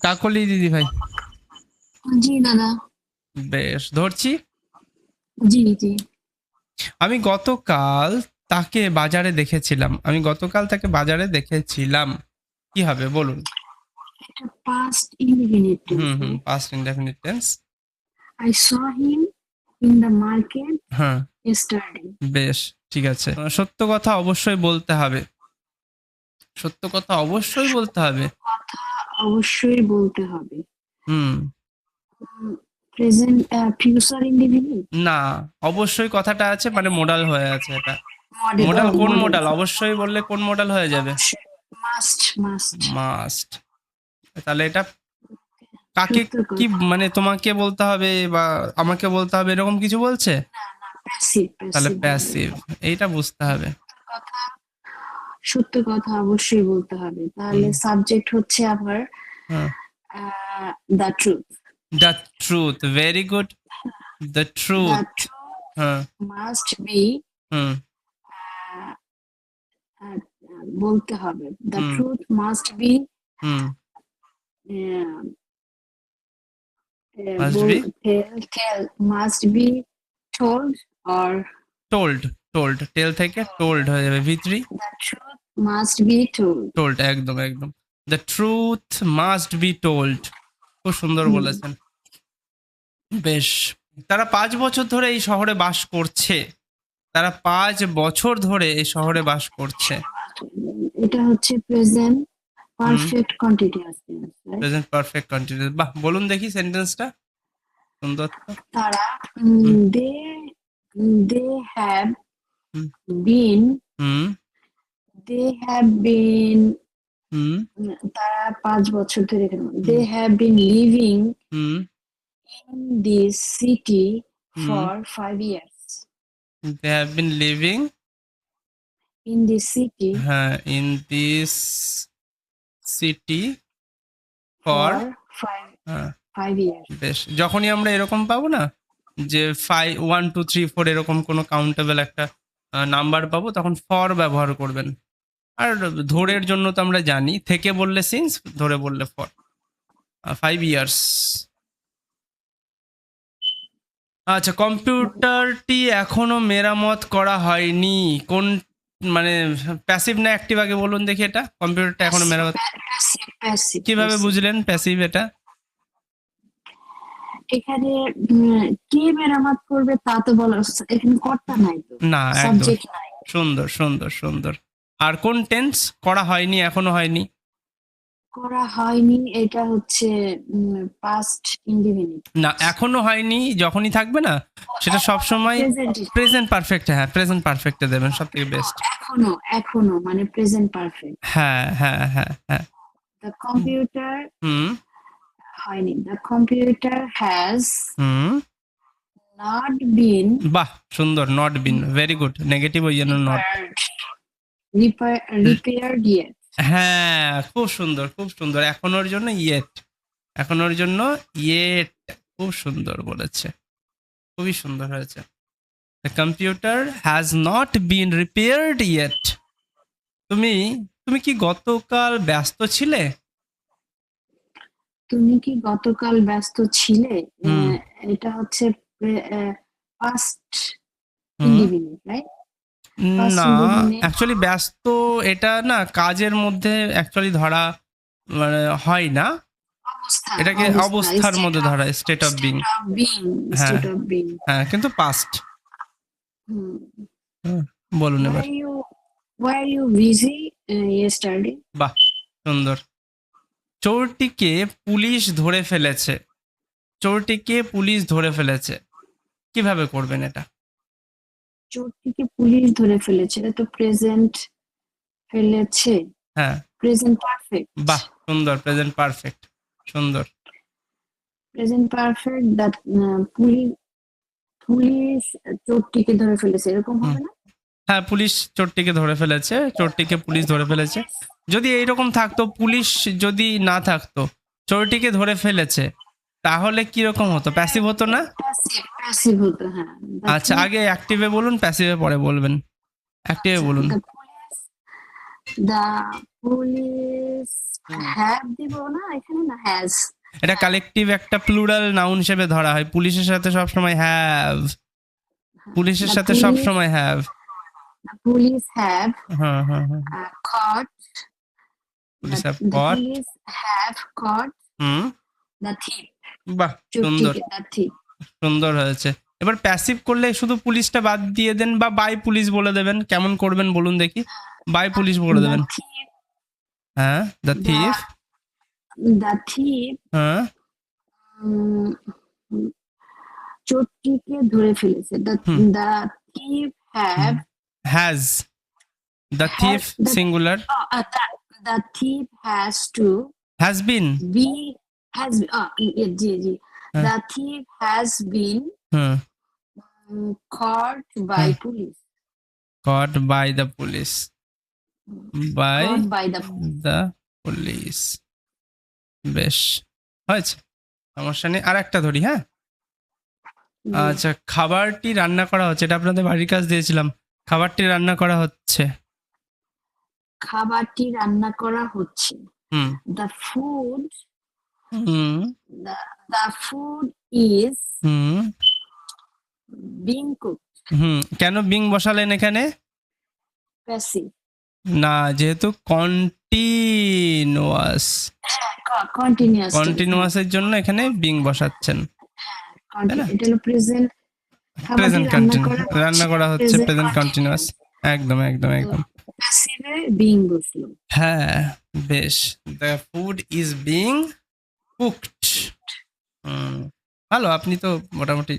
কাকলি দিদি ভাই। জি দাদা। বেশ, ধরছি। জি জি। আমি গতকাল তাকে বাজারে দেখেছিলাম। কি হবে বলুন? এটা past indefinite tense, hmm, right? Past indefinite tense. I saw him in the market হ্যাঁ, yesterday. বেশ, ঠিক আছে। সত্য কথা অবশ্যই বলতে হবে। সত্য কথা অবশ্যই বলতে হবে। কথা অবশ্যই বলতে হবে। হুম। Present future indefinite. না, অবশ্যই কথাটা আছে মানে মোডাল হয়ে আছে এটা। মডেল, ও মোডাল কোন মডেল। মোডাল? অবশ্যই বললে কোন মোডাল হয়ে যাবে? অবশ্যই। Must must. মাস্ট। তাহলে এটা কাকে, সত্য কি কথা। মানে তোমাকে বলতে হবে বা আমাকে বলতে হবে এরকম কিছু বলছে? না না, প্যাসিভ তাহলে প্যাসিভ হবে। প্যাসিভ। এইটা বুঝতে হবে। কথা, সত্য কথা অবশ্যই বলতে হবে। তাহলে হুম, সাবজেক্ট হচ্ছে আবার হ্যাঁ। The truth. The truth, very good. The the truth. Truth হ্যাঁ। মাস্ট বি, হুম, বলতে হবে। The hmm, truth must be, hmm. Must be must be told or told. Told, tell থেকে টোল্ড হয়ে যাবে, ভিতরি। The truth must be told. Told, একদম একদম। The truth must be told. খুব সুন্দর বলেছেন। বেশ। তারা 5 বছর ধরে এই শহরে বাস করছে। তারা 5 বছর ধরে এই শহরে বাস করছে। এটা হচ্ছে present hmm. Perfect continuous tense, right? Present perfect continuous. বাহ, বলুন দেখি সেন্টেন্সটা। সুন্দর তো। তারা হুম, দে they have hmm, bin hmm, they have been হুম, তারা 5 বছর ধরে এখানে they hmm, have been living hmm, in this city hmm. For 5 years. They have been living, In this city হ্যাঁ, in this city for, for five হ্যাঁ, 5 years. বেশ। যখনই আমরা এরকম পাবো না যে 1 2 3 4 এরকম কোনো কাউন্টেবল একটা নাম্বার পাবো, তখন ফর ব্যবহার করবেন। আর ধরের জন্য তো আমরা জানি, থেকে বললে সিন্স, ধরে বললে ফর। 5 ইয়ার্স। আচ্ছা, কম্পিউটারটি এখনো মেরামত করা হয়নি। কোন, মানে প্যাসিভ না অ্যাক্টিভ আগে বলুন দেখি, এটা কম্পিউটারটা এখনো Passive, মেরামত। passive, কিভাবে passive. বুঝলেন প্যাসিভ এটা? এখানে কে মেরামত করবে তা তো বলা, এখানে কর্তা নাই তো, না, একদম। সাবজেক্ট নাই। সুন্দর সুন্দর সুন্দর। আর কোন টেন্স করা হয়নি, এখনো হয়নি? করা হয়নি, এটা হচ্ছে পাস্ট ইনডিফিনিট না, টেন্স। এখনো হয়নি যখনই থাকবে না, সেটা সবসময় প্রেজেন্ট, প্রেজেন্ট পারফেক্ট। হ্যাঁ, প্রেজেন্ট পারফেক্টে দেবেন, সব থেকে বেস্ট। এখনো এখনো মানে প্রেজেন্ট পারফেক্ট। হ্যাঁ, হ্যাঁ, হ্যাঁ, হ্যাঁ। দ্য কম্পিউটার হুম, হয়নি, the computer has hmm. Not been বাহ, সুন্দর। Not been, very good. Negative ওই জন্য নট। Repaired, repaired yet. হ্যাঁ, খুব সুন্দর, খুব সুন্দর। এখনোর জন্য ইয়েট। এখনোর জন্য ইয়েট। খুব সুন্দর বলেছে। খুবই সুন্দর হয়েছে। The computer has not been repaired yet. তুমি তুমি কি গতকাল ব্যস্ত ছিলে? তুমি কি গতকাল ব্যস্ত ছিলে? হুম, এটা হচ্ছে past hmm. Indefinite, right? Past না, ইনডিফিনিট অ্যাকচুয়ালি ব্যস্ত, এটা না কাজের মধ্যে অ্যাকচুয়ালি ধরা মানে হয় না। অবস্থা, এটাকে অবস্থা, অবস্থার মধ্যে ধরা, state of being. State of being, হ্যাঁ, স্টেট অফ বিং। হ্যাঁ, কিন্তু পাস্ট। বলুন এবার। Were you were you busy yesterday? বাহ, সুন্দর। চোরটিকে পুলিশ ধরে ফেলেছে। চোরটিকে পুলিশ ধরে ফেলেছে। কিভাবে করবেন এটা? চোরটিকে পুলিশ ধরে ফেলেছে, এটা তো প্রেজেন্ট ফেলেছে, হ্যাঁ, প্রেজেন্ট পারফেক্ট। বাহ, সুন্দর। Present perfect. সুন্দর। Present perfect that police, police চোরটিকে ধরে ফেলেছে, এরকম হুম। হবে না? হ্যাঁ, পুলিশ চোরটিকে ধরে ফেলেছে। চোরটিকে পুলিশ ধরে ফেলেছে। যদি এইরকম থাকতো, পুলিশ যদি না থাকতো, চোরটিকে ধরে ফেলেছে, তাহলে কিরকম হতো? প্যাসিভ হতো না? প্যাসিভ, প্যাসিভ হতো, হ্যাঁ। দ্য আচ্ছা, আগে অ্যাক্টিভে বলুন, প্যাসিভে পরে বলবেন। অ্যাক্টিভে আচ্ছা, বলুন। দ্য পুলিশ হ্যাভ দিব না এখানে, না হ্যাজ। এটা কালেকটিভ একটা প্লুরাল নাউন হিসেবে ধরা হয়। পুলিশের সাথে সবসময় হ্যাভ, পুলিশের সাথে সবসময় হ্যাভ। পুলিশ হ্যাভ হ্যাঁ হ্যাঁ হ্যাঁ, caught, police have the caught. police have caught hmm, the thief, বাহ চোর সুন্দর, টিকে the thief। সুন্দর হয়েছে। এবার প্যাসিভ করলে শুধু পুলিশটা বাদ দিয়ে দেন বা বাই পুলিশ বলে দেবেন, কেমন করবেন বলুন দেখি? বাই পুলিশ বলে The দেবেন। thief, হ্যাঁ, দ্য থিফ। the thief হ্যাঁ, উম, চোরটিকে ধরে ফেলেছে। হুম। The thief have has, the thief the- singular, the thief has to has been. be, has জি হ্যাঁ। the thief has been hmm, caught by hmm. police, caught by the police, by caught by the police। the police। বেশ, হয়েছে, সমস্যা নেই। আর একটা ধরি, হ্যাঁ। আচ্ছা, খাবারটি রান্না করা হচ্ছে, এটা আপনাদের বাড়ির কাজ দিয়েছিলাম। খাবারটি রান্না করা হচ্ছে। খাবারটি রান্না করা হচ্ছে। হুম The food, hmm the food is hmm being cooked, হুম। কেন বিং বসালেন এখানে? passive। না, যেহেতু কন্টিনিউয়াস, continuous, কন্টিনিউয়াসের জন্য এখানে বিং বসাচ্ছেন। তাই না? এটা হলো প্রেজেন্ট। প্রেজেন্ট কন্টিনিউ, রান্না করা হচ্ছে, প্রেজেন্ট কন্টিনিউয়াস। একদম একদম একদম। প্যাসিভে বিং বসলো। হ্যাঁ, বেশ। The food is being cooked. ভালো, আপনি তো মোটামুটি